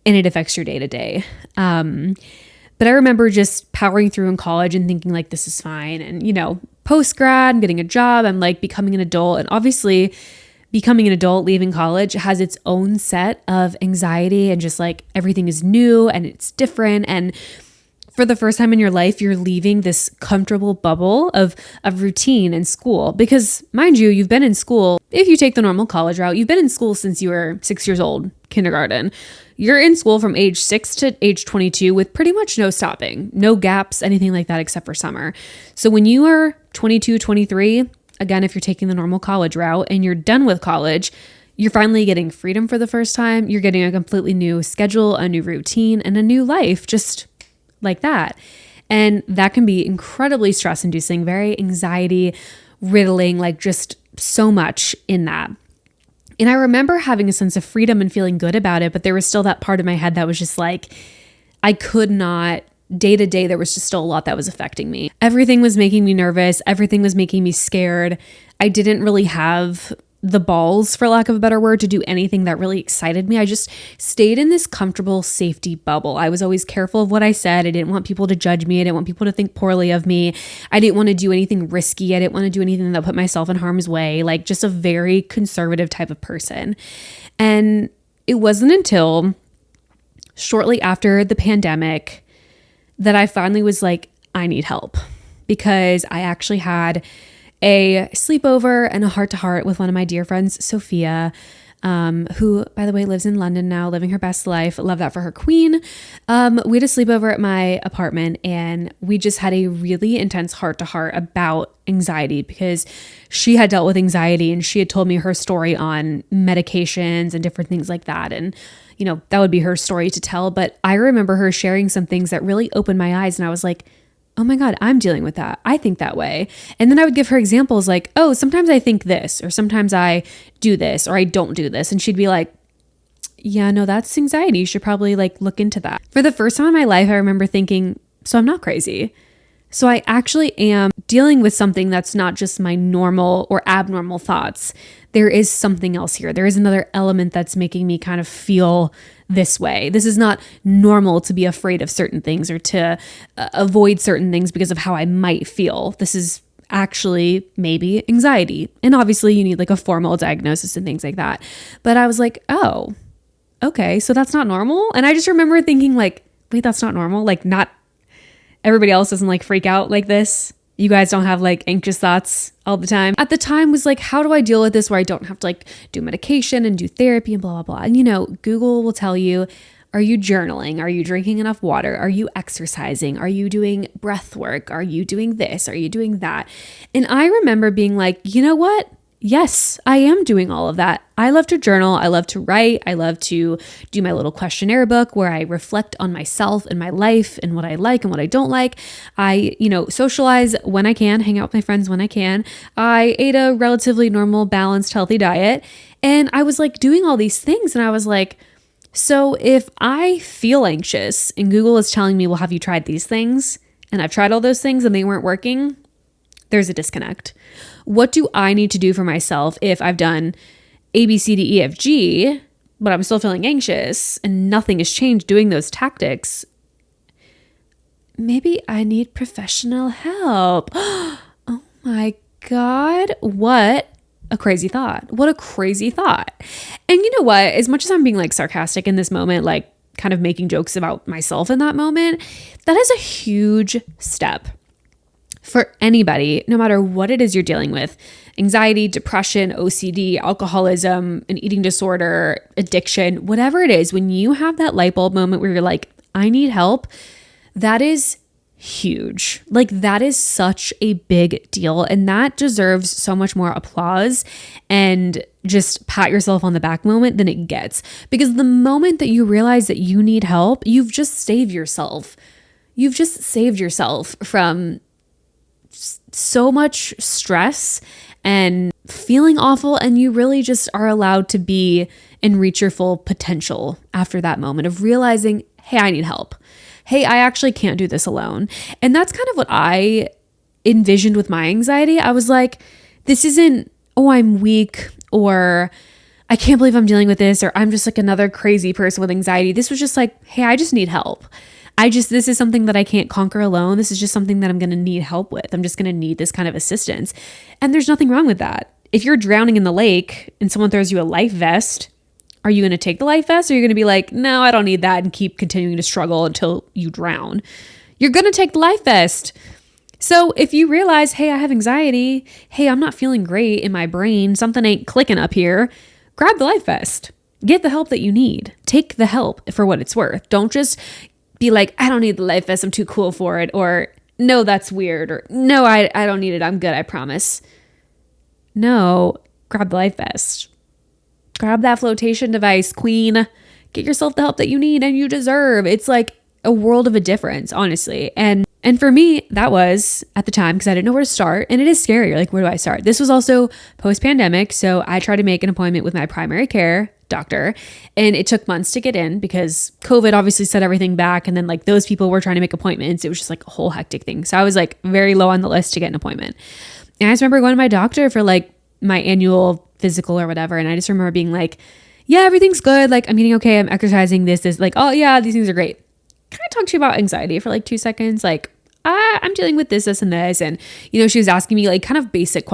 and it affects your day to day. But I remember just powering through in college and thinking like, this is fine. And, you know, post-grad, I'm getting a job, I'm like becoming an adult. And obviously becoming an adult, leaving college has its own set of anxiety and just like everything is new and it's different. And for the first time in your life, you're leaving this comfortable bubble of routine and school. Because mind you, you've been in school, if you take the normal college route, you've been in school since you were 6 years old, kindergarten. You're in school from age 6 to age 22 with pretty much no stopping, no gaps, anything like that except for summer. So when you are 22, 23, again, if you're taking the normal college route and you're done with college, you're finally getting freedom for the first time. You're getting a completely new schedule, a new routine, and a new life, just like that. And that can be incredibly stress inducing, very anxiety riddling, like just so much in that. And I remember having a sense of freedom and feeling good about it, but there was still that part of my head that was just like, I could not, day to day, there was just still a lot that was affecting me. Everything was making me nervous. Everything was making me scared. I didn't really have the balls, for lack of a better word, to do anything that really excited me. I just stayed in this comfortable safety bubble. I was always careful of what I said. I didn't want people to judge me. I didn't want people to think poorly of me. I didn't want to do anything risky. I didn't want to do anything that put myself in harm's way, like just a very conservative type of person. And it wasn't until shortly after the pandemic that I finally was like, I need help, because I actually had a sleepover and a heart-to-heart with one of my dear friends, Sophia, who, by the way, lives in London now, living her best life. Love that for her, queen. We had a sleepover at my apartment, and we just had a really intense heart-to-heart about anxiety, because she had dealt with anxiety and she had told me her story on medications and different things like that. And, you know, that would be her story to tell. But I remember her sharing some things that really opened my eyes, and I was like, oh my God, I'm dealing with that. I think that way. And then I would give her examples like, oh, sometimes I think this, or sometimes I do this, or I don't do this. And she'd be like, yeah, no, that's anxiety. You should probably like look into that. For the first time in my life, I remember thinking, so I'm not crazy. So I actually am dealing with something that's not just my normal or abnormal thoughts. There is something else here. There is another element that's making me kind of feel this way. This is not normal to be afraid of certain things or to avoid certain things because of how I might feel. This is actually maybe anxiety. And obviously you need like a formal diagnosis and things like that. But I was like, oh, okay, so that's not normal. And I just remember thinking like, wait, that's not normal. Like, not everybody else doesn't like freak out like this. You guys don't have like anxious thoughts all the time. At the time was like, how do I deal with this where I don't have to like do medication and do therapy and blah, blah, blah. And you know, Google will tell you, are you journaling? Are you drinking enough water? Are you exercising? Are you doing breath work? Are you doing this? Are you doing that? And I remember being like, you know what? Yes, I am doing all of that. I love to journal. I love to write. I love to do my little questionnaire book where I reflect on myself and my life and what I like and what I don't like. I, socialize when I can, hang out with my friends when I can. I ate a relatively normal, balanced, healthy diet. And I was like doing all these things. And I was like, so if I feel anxious and Google is telling me, well, have you tried these things? And I've tried all those things and they weren't working. There's a disconnect. What do I need to do for myself if I've done A, B, C, D, E, F, G, but I'm still feeling anxious and nothing has changed doing those tactics? Maybe I need professional help. Oh my God. What a crazy thought. What a crazy thought. And you know what? As much as I'm being like sarcastic in this moment, like kind of making jokes about myself in that moment, that is a huge step for anybody, no matter what it is you're dealing with: anxiety, depression, OCD, alcoholism, an eating disorder, addiction, whatever it is. When you have that light bulb moment where you're like, I need help, that is huge. Like, that is such a big deal. And that deserves so much more applause and just pat yourself on the back moment than it gets. Because the moment that you realize that you need help, you've just saved yourself. You've just saved yourself from so much stress and feeling awful, and you really just are allowed to be and reach your full potential after that moment of realizing, hey, I need help. Hey, I actually can't do this alone. And that's kind of what I envisioned with my anxiety. I was like, this isn't, oh, I'm weak, or I can't believe I'm dealing with this, or I'm just like another crazy person with anxiety. This was just like, hey, I just need help. This is something that I can't conquer alone. This is just something that I'm going to need help with. I'm just going to need this kind of assistance. And there's nothing wrong with that. If you're drowning in the lake and someone throws you a life vest, are you going to take the life vest, or are you going to be like, no, I don't need that, and keep continuing to struggle until you drown? You're going to take the life vest. So if you realize, hey, I have anxiety, hey, I'm not feeling great in my brain, something ain't clicking up here, grab the life vest. Get the help that you need. Take the help for what it's worth. Don't just be like, I don't need the life vest, I'm too cool for it, or no, that's weird, or no, I don't need it, I'm good, I promise. No, grab the life vest. Grab that flotation device, queen. Get yourself the help that you need and you deserve. It's like a world of a difference, honestly. And for me, that was at the time, because I didn't know where to start. And it is scary. Like, where do I start? This was also post-pandemic. So I tried to make an appointment with my primary care doctor, and it took months to get in because COVID obviously set everything back. And then like those people were trying to make appointments. It was just like a whole hectic thing. So I was like very low on the list to get an appointment. And I just remember going to my doctor for like my annual physical or whatever. And I just remember being like, yeah, everything's good. Like, I'm eating okay. I'm exercising this, like, oh yeah, these things are great. Can I talk to you about anxiety for like 2 seconds? Like, I'm dealing with this, and this. And, she was asking me like kind of basic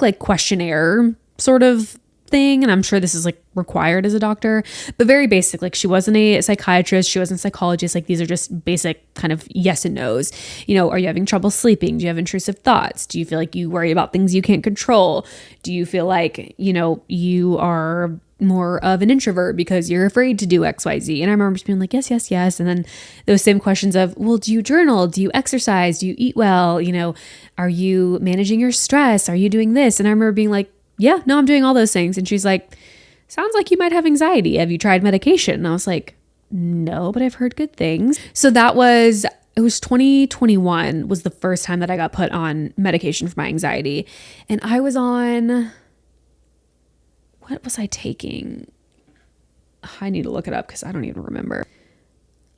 like questionnaire sort of thing. And I'm sure this is like required as a doctor, but very basic. Like, she wasn't a psychiatrist. She wasn't a psychologist. Like, these are just basic kind of yes and no's. Are you having trouble sleeping? Do you have intrusive thoughts? Do you feel like you worry about things you can't control? Do you feel like, you are more of an introvert because you're afraid to do XYZ? And I remember just being like, yes, yes, yes. And then those same questions of, well, do you journal? Do you exercise? Do you eat well? Are you managing your stress? Are you doing this? And I remember being like, yeah, no, I'm doing all those things. And she's like, sounds like you might have anxiety. Have you tried medication? And I was like, no, but I've heard good things. So it was 2021 was the first time that I got put on medication for my anxiety. And I was on, what was I taking? I need to look it up because I don't even remember.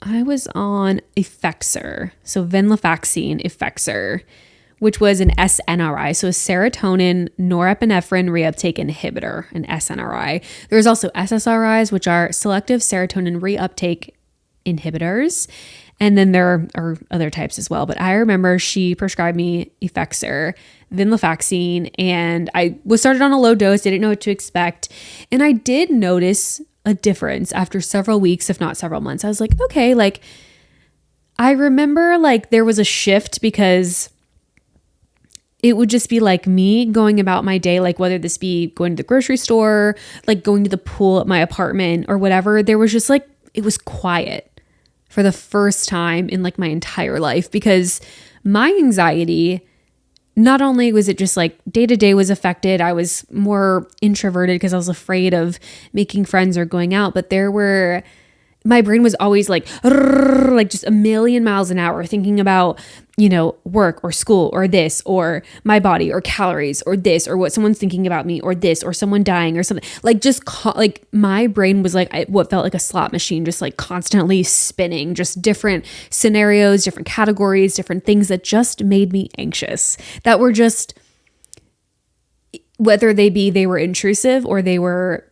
I was on Effexor, so venlafaxine Effexor, which was an SNRI, so a serotonin norepinephrine reuptake inhibitor, an SNRI. There's also SSRIs, which are selective serotonin reuptake inhibitors. And then there are other types as well. But I remember she prescribed me Effexor, venlafaxine, and I was started on a low dose, didn't know what to expect. And I did notice a difference after several weeks, if not several months. I was like, okay, like I remember like there was a shift because it would just be like me going about my day, like whether this be going to the grocery store, like going to the pool at my apartment or whatever. There was just like, it was quiet for the first time in like my entire life, because my anxiety, not only was it just like day to day was affected, I was more introverted because I was afraid of making friends or going out, but my brain was always like just a million miles an hour thinking about, work or school or this or my body or calories or this or what someone's thinking about me or this or someone dying or something. Like like my brain was like what felt like a slot machine, just like constantly spinning, just different scenarios, different categories, different things that just made me anxious, that were just, whether they were intrusive or they were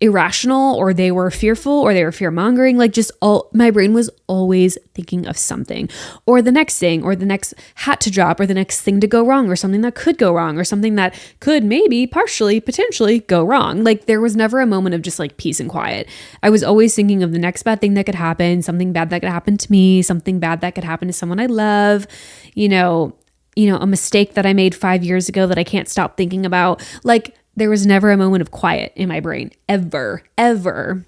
irrational or they were fearful or they were fear mongering, like just my brain was always thinking of something or the next thing or the next hat to drop or the next thing to go wrong or something that could go wrong or something that could maybe partially potentially go wrong. Like there was never a moment of just like peace and quiet. I was always thinking of the next bad thing that could happen, something bad that could happen to me, something bad that could happen to someone I love, a mistake that I made 5 years ago that I can't stop thinking about. Like there was never a moment of quiet in my brain, ever. And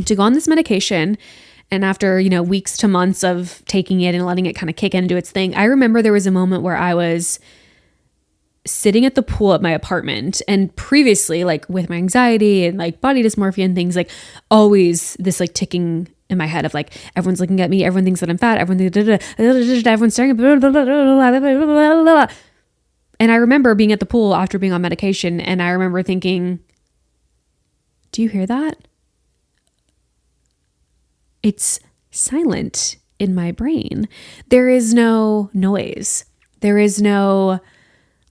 to go on this medication, and after, weeks to months of taking it and letting it kind of kick in and do its thing, I remember there was a moment where I was sitting at the pool at my apartment, and previously, like with my anxiety and like body dysmorphia and things, like always this like ticking in my head of like, everyone's looking at me, everyone thinks that I'm fat, everyone's staring at. And I remember being at the pool after being on medication, and I remember thinking, do you hear that? It's silent in my brain. There is no noise. There is no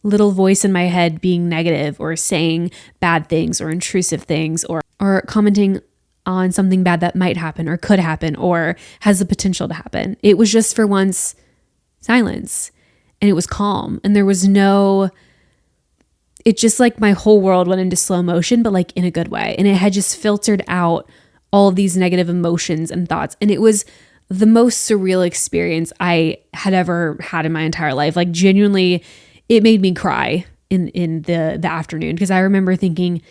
little voice in my head being negative or saying bad things or intrusive things or commenting on something bad that might happen or could happen or has the potential to happen. It was just for once silence. And it was calm, and there was it just like my whole world went into slow motion, but like in a good way. And it had just filtered out all of these negative emotions and thoughts. And it was the most surreal experience I had ever had in my entire life. Like genuinely, it made me cry in the afternoon, because I remember thinking,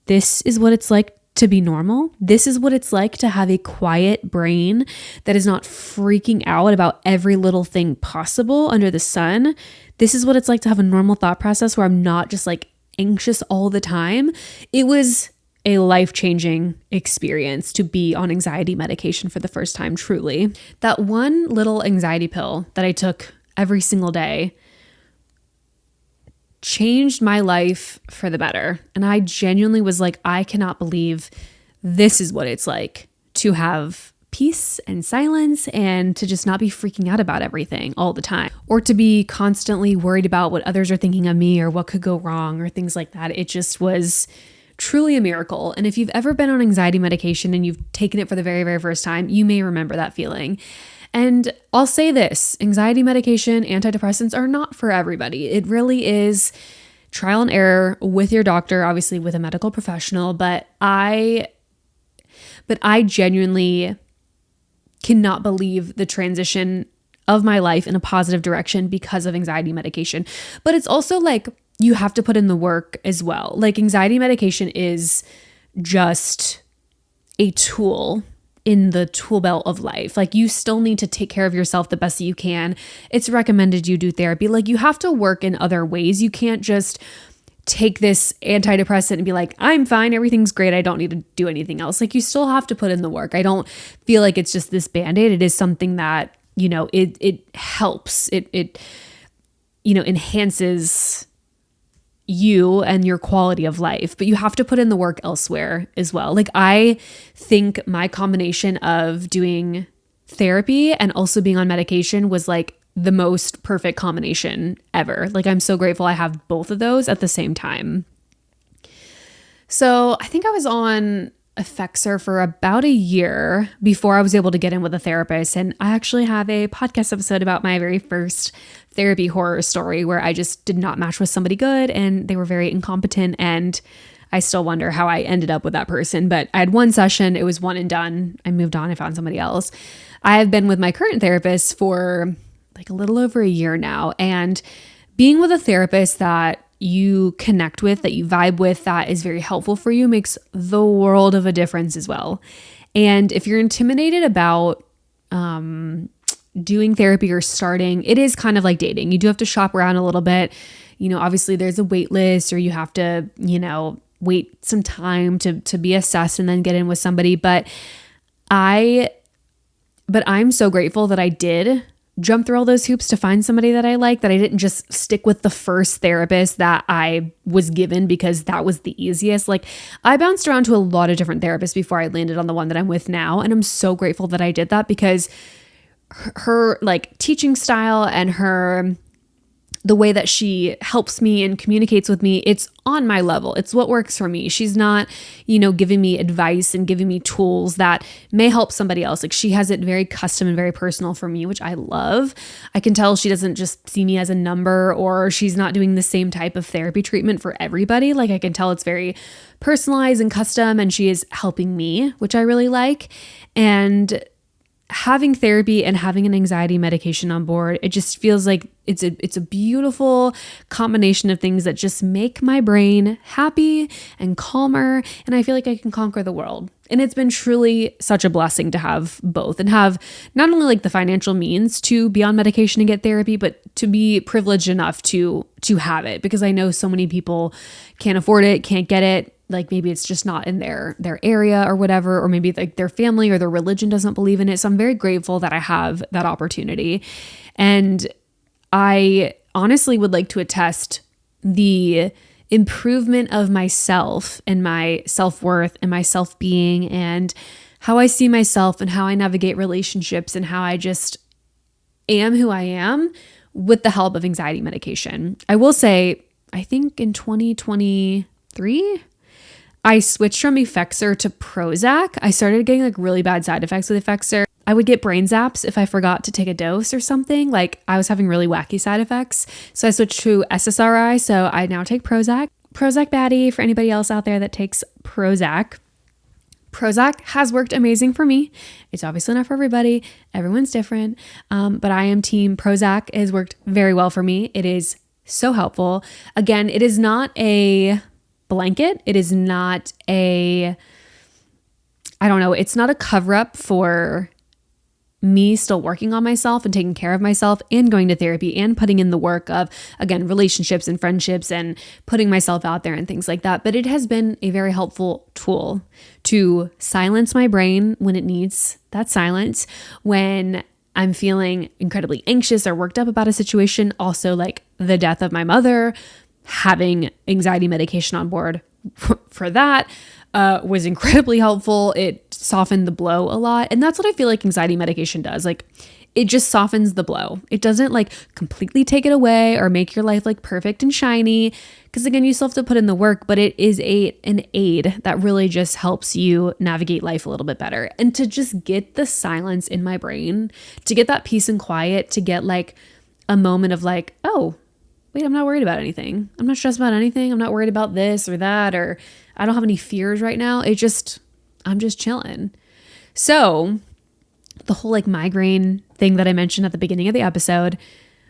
this is what it's like to be normal. This is what it's like to have a quiet brain that is not freaking out about every little thing possible under the sun. This is what it's like to have a normal thought process where I'm not just like anxious all the time. It was a life-changing experience to be on anxiety medication for the first time, truly. That one little anxiety pill that I took every single day changed my life for the better. And I genuinely was like, I cannot believe this is what it's like to have peace and silence and to just not be freaking out about everything all the time or to be constantly worried about what others are thinking of me or what could go wrong or things like that. It just was truly a miracle. And if you've ever been on anxiety medication and you've taken it for the very, very first time, you may remember that feeling. And I'll say this, anxiety medication, antidepressants are not for everybody. It really is trial and error with your doctor, obviously with a medical professional, but I genuinely cannot believe the transition of my life in a positive direction because of anxiety medication. But it's also like you have to put in the work as well. Like anxiety medication is just a tool in the tool belt of life. Like you still need to take care of yourself the best that you can. It's recommended you do therapy. Like you have to work in other ways. You can't just take this antidepressant and be like, I'm fine, everything's great, I don't need to do anything else. Like you still have to put in the work. I don't feel like it's just this Band-Aid. It is something that, it helps. It enhances you and your quality of life, but you have to put in the work elsewhere as well. Like I think my combination of doing therapy and also being on medication was like the most perfect combination ever. Like I'm so grateful I have both of those at the same time. So I think I was on Effexor for about a year before I was able to get in with a therapist. And I actually have a podcast episode about my very first therapy horror story where I just did not match with somebody good and they were very incompetent. And I still wonder how I ended up with that person. But I had one session, it was one and done. I moved on, I found somebody else. I have been with my current therapist for like a little over a year now. And being with a therapist that you connect with, that you vibe with, that is very helpful for you makes the world of a difference as well. And if you're intimidated about doing therapy or starting, it is kind of like dating. You do have to shop around a little bit. Obviously there's a wait list or you have to, wait some time to be assessed and then get in with somebody. But I'm so grateful that I did jump through all those hoops to find somebody that I like, that I didn't just stick with the first therapist that I was given because that was the easiest. Like I bounced around to a lot of different therapists before I landed on the one that I'm with now. And I'm so grateful that I did that because her like teaching style and the way that she helps me and communicates with me, it's on my level. It's what works for me. She's not, giving me advice and giving me tools that may help somebody else. Like she has it very custom and very personal for me, which I love. I can tell she doesn't just see me as a number or she's not doing the same type of therapy treatment for everybody. Like I can tell it's very personalized and custom and she is helping me, which I really like. And having therapy and having an anxiety medication on board, it just feels like it's a beautiful combination of things that just make my brain happy and calmer. And I feel like I can conquer the world. And it's been truly such a blessing to have both and have not only like the financial means to be on medication and get therapy, but to be privileged enough to have it, because I know so many people can't afford it, can't get it. Like maybe it's just not in their area or whatever, or maybe like their family or their religion doesn't believe in it. So I'm very grateful that I have that opportunity. And I honestly would like to attest the improvement of myself and my self-worth and my self-being and how I see myself and how I navigate relationships and how I just am who I am with the help of anxiety medication. I will say, I think in 2023, I switched from Effexor to Prozac. I started getting like really bad side effects with Effexor. I would get brain zaps if I forgot to take a dose or something. Like I was having really wacky side effects. So I switched to SSRI. So I now take Prozac. Prozac baddie for anybody else out there that takes Prozac. Prozac has worked amazing for me. It's obviously not for everybody. Everyone's different. But I am team Prozac. It has worked very well for me. It is so helpful. Again, it is not a blanket. It is not it's not a cover up for me still working on myself and taking care of myself and going to therapy and putting in the work of, again, relationships and friendships and putting myself out there and things like that. But it has been a very helpful tool to silence my brain when it needs that silence, when I'm feeling incredibly anxious or worked up about a situation. Also like the death of my mother, having anxiety medication on board for that was incredibly helpful. It softened the blow a lot. And that's what I feel like anxiety medication does. Like, it just softens the blow. It doesn't like completely take it away or make your life like perfect and shiny. Because again, you still have to put in the work, but it is an aid that really just helps you navigate life a little bit better. And to just get the silence in my brain, to get that peace and quiet, to get like a moment of like, oh, wait, I'm not worried about anything. I'm not stressed about anything. I'm not worried about this or that, or I don't have any fears right now. I'm just chilling. So the whole like migraine thing that I mentioned at the beginning of the episode,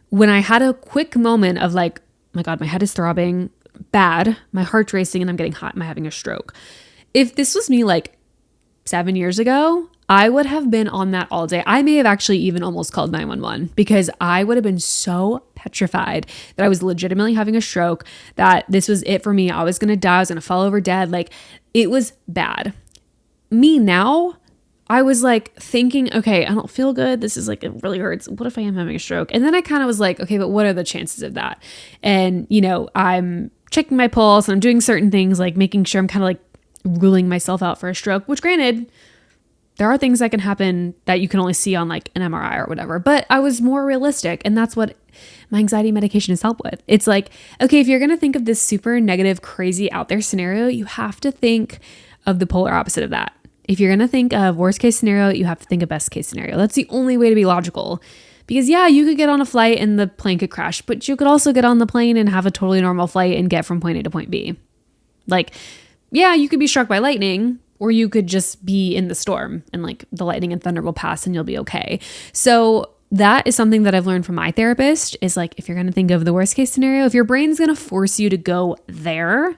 when I had a quick moment of like, my God, my head is throbbing bad, my heart's racing, and I'm getting hot, am I having a stroke? If this was me like 7 years ago, I would have been on that all day. I may have actually even almost called 911 because I would have been so petrified that I was legitimately having a stroke, that this was it for me. I was going to die. I was going to fall over dead. Like, it was bad. Me now, I was like thinking, okay, I don't feel good. This is like, it really hurts. What if I am having a stroke? And then I kind of was like, okay, but what are the chances of that? And, I'm checking my pulse and I'm doing certain things, like making sure I'm kind of like ruling myself out for a stroke, which granted, there are things that can happen that you can only see on like an MRI or whatever, but I was more realistic. And that's what my anxiety medication has helped with. It's like, okay, if you're going to think of this super negative, crazy out there scenario, you have to think of the polar opposite of that. If you're going to think of worst case scenario, you have to think of best case scenario. That's the only way to be logical. Because yeah, you could get on a flight and the plane could crash, but you could also get on the plane and have a totally normal flight and get from point A to point B. Like, yeah, you could be struck by lightning, or you could just be in the storm and like the lightning and thunder will pass and you'll be okay. So that is something that I've learned from my therapist, is like, if you're going to think of the worst case scenario, if your brain's going to force you to go there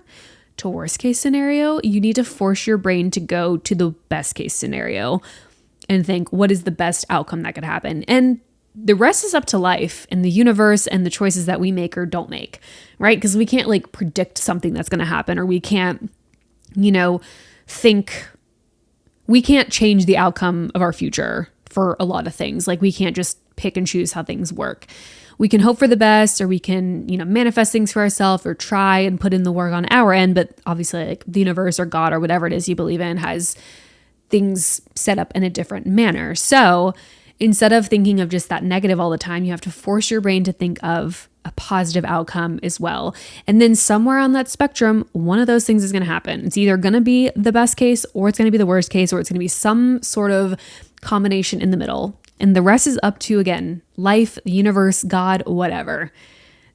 to worst case scenario, you need to force your brain to go to the best case scenario and think, what is the best outcome that could happen? And the rest is up to life and the universe and the choices that we make or don't make, right? Because we can't like predict something that's going to happen, or we can't, we can't change the outcome of our future for a lot of things. Like, we can't just pick and choose how things work. We can hope for the best, or we can, manifest things for ourselves, or try and put in the work on our end. But obviously, like, the universe or God or whatever it is you believe in has things set up in a different manner. So instead of thinking of just that negative all the time, you have to force your brain to think of a positive outcome as well. And then somewhere on that spectrum, one of those things is going to happen. It's either going to be the best case, or it's going to be the worst case, or it's going to be some sort of combination in the middle. And the rest is up to, again, life, the universe, God, whatever.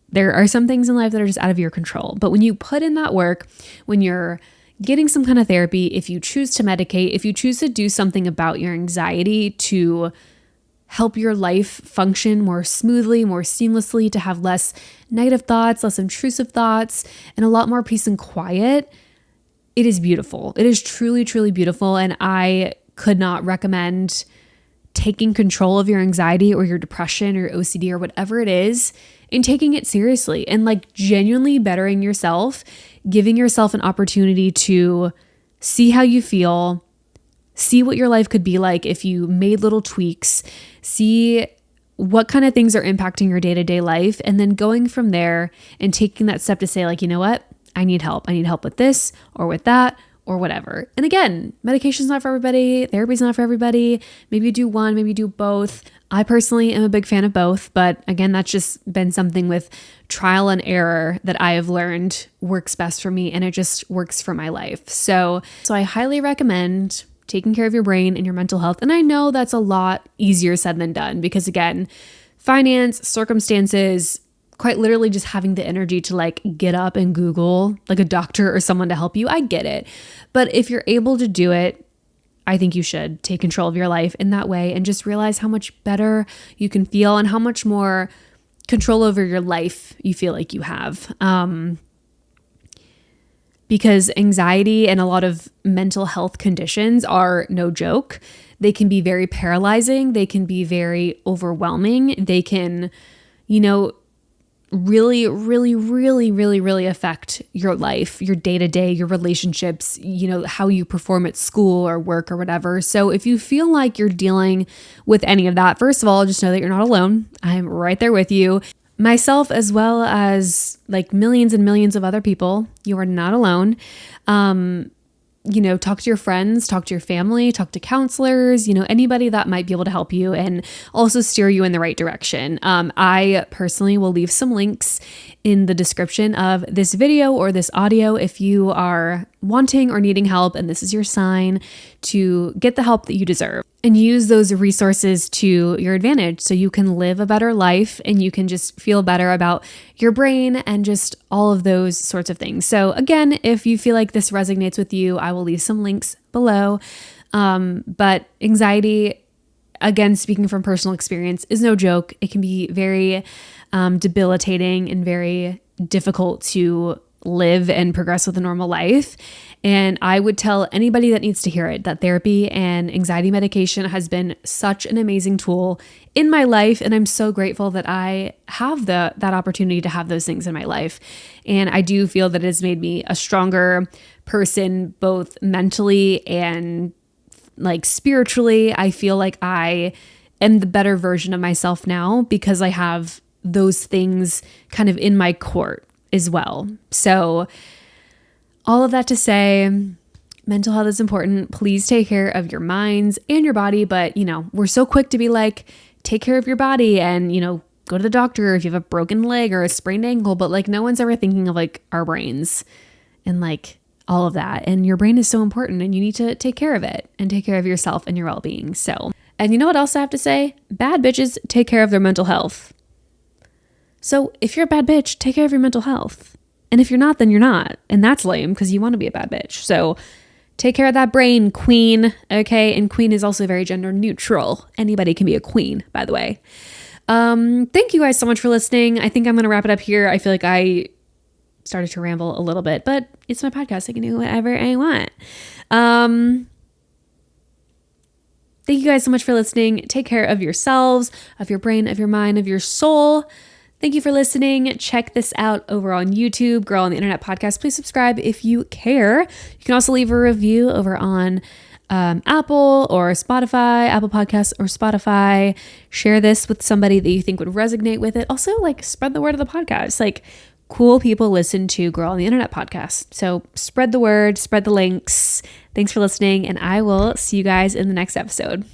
There are some things in life that are just out of your control. But when you put in that work, when you're getting some kind of therapy, if you choose to medicate, if you choose to do something about your anxiety to help your life function more smoothly, more seamlessly, to have less negative thoughts, less intrusive thoughts, and a lot more peace and quiet, it is beautiful. It is truly, truly beautiful. And I could not recommend taking control of your anxiety or your depression or OCD or whatever it is, and taking it seriously and like genuinely bettering yourself, giving yourself an opportunity to see how you feel, see what your life could be like if you made little tweaks, see what kind of things are impacting your day-to-day life, and then going from there and taking that step to say, like, you know what? I need help. I need help with this or with that or whatever. And again, medication's not for everybody. Therapy's not for everybody. Maybe you do one, maybe you do both. I personally am a big fan of both, but again, that's just been something with trial and error that I have learned works best for me, and it just works for my life. So I highly recommend taking care of your brain and your mental health. And I know that's a lot easier said than done, because again, finance, circumstances, quite literally just having the energy to like get up and Google like a doctor or someone to help you, I get it. But if you're able to do it, I think you should take control of your life in that way and just realize how much better you can feel and how much more control over your life you feel like you have. Because anxiety and a lot of mental health conditions are no joke. They can be very paralyzing. They can be very overwhelming. They can, really, really, really, really, really affect your life, your day-to-day, your relationships, how you perform at school or work or whatever. So if you feel like you're dealing with any of that, first of all, just know that you're not alone. I'm right there with you. myself, as well as like millions and millions of other people, you are not alone. Talk to your friends, talk to your family, talk to counselors, anybody that might be able to help you and also steer you in the right direction. I personally will leave some links in the description of this video or this audio if you are wanting or needing help and this is your sign to get the help that you deserve and use those resources to your advantage so you can live a better life and you can just feel better about your brain and just all of those sorts of things. So again, if you feel like this resonates with you, I will leave some links below. But anxiety, again, speaking from personal experience, is no joke. It can be very debilitating and very difficult to live and progress with a normal life. And I would tell anybody that needs to hear it that therapy and anxiety medication has been such an amazing tool in my life. And I'm so grateful that I have that opportunity to have those things in my life. And I do feel that it has made me a stronger person, both mentally and like spiritually. I feel like I am the better version of myself now because I have those things kind of in my court as well. So all of that to say, mental health is important. Please take care of your minds and your body. But, we're so quick to be like, take care of your body and, go to the doctor if you have a broken leg or a sprained ankle. But like, no one's ever thinking of like our brains and like all of that. And your brain is so important and you need to take care of it and take care of yourself and your well-being. So, and you know what else I have to say? Bad bitches take care of their mental health. So if you're a bad bitch, take care of your mental health. And if you're not, then you're not. And that's lame because you want to be a bad bitch. So take care of that brain, queen. Okay. And queen is also very gender neutral. Anybody can be a queen, by the way. Thank you guys so much for listening. I think I'm going to wrap it up here. I feel like I started to ramble a little bit, but it's my podcast. I can do whatever I want. Thank you guys so much for listening. Take care of yourselves, of your brain, of your mind, of your soul. Thank you for listening. Check this out over on YouTube, Girl on the Internet Podcast. Please subscribe if you care. You can also leave a review over on Apple or Spotify, Apple Podcasts or Spotify. Share this with somebody that you think would resonate with it. Also, like, spread the word of the podcast. Like, cool people listen to Girl on the Internet Podcast. So spread the word, spread the links. Thanks for listening, and I will see you guys in the next episode.